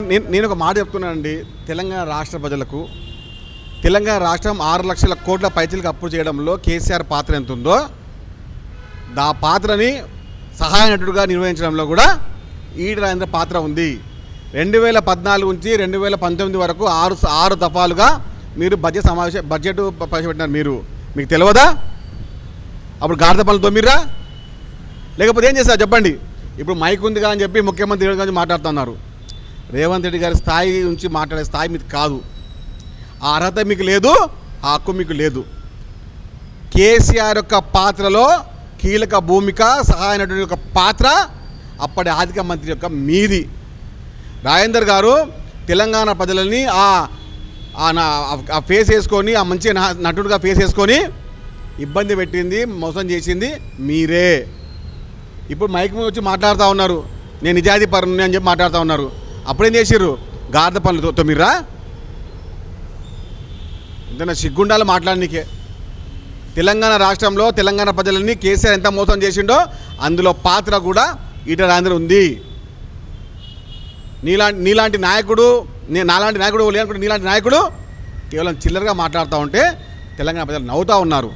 నేను ఒక మాట చెప్తున్నానండి. తెలంగాణ రాష్ట్ర ప్రజలకు, తెలంగాణ రాష్ట్రం 6 లక్షల కోట్ల పైచీలకు అప్పు చేయడంలో కేసీఆర్ పాత్ర ఎంత ఉందో, ఆ పాత్రని సహాయ నటుడుగా నిర్వహించడంలో కూడా ఈటెల రాజేందర్ పాత్ర ఉంది. 2014 నుంచి 2019 వరకు 6 దఫాలుగా మీరు బడ్జెట్ ప్రవేశపెట్టినారు. మీకు తెలియదా? అప్పుడు గాడిద పనులు తొమ్మిరా, లేకపోతే ఏం చేస్తారు చెప్పండి. ఇప్పుడు మైక్ ఉందిగా అని చెప్పి ముఖ్యమంత్రి గురించి మాట్లాడుతున్నారు. రేవంత్ రెడ్డి గారి స్థాయి నుంచి మాట్లాడే స్థాయి మీకు కాదు. ఆ అర్హత మీకు లేదు, ఆ హక్కు మీకు లేదు. కేసీఆర్ యొక్క పాత్రలో కీలక భూమిక, సహాయ నటుడి యొక్క పాత్ర అప్పటి ఆర్థిక మంత్రి యొక్క మీది. రాజేందర్ గారు తెలంగాణ ప్రజలని ఆ ఫేస్ వేసుకొని, ఆ మంచి నటుడిగా ఫేస్ వేసుకొని ఇబ్బంది పెట్టింది, మోసం చేసింది మీరే. ఇప్పుడు మైక్ మీద వచ్చి మాట్లాడుతూ ఉన్నారు, నేను నిజాయితీ పరుని అని చెప్పి మాట్లాడుతూ ఉన్నారు. అప్పుడేం చేసిర్రు? గాడిద పనులు తొమ్మిరా. ఇంత సిగ్గుండాలి మాట్లాడనీకే. తెలంగాణ రాష్ట్రంలో తెలంగాణ ప్రజలని కేసీఆర్ ఎంత మోసం చేసిండో అందులో పాత్ర కూడా ఈటెల రాజేందర్ ఉంది. నాలాంటి నాయకుడు లేనుకుంటే నీలాంటి నాయకుడు కేవలం చిల్లరగా మాట్లాడుతూ ఉంటే తెలంగాణ ప్రజలు నవ్వుతూ ఉన్నారు.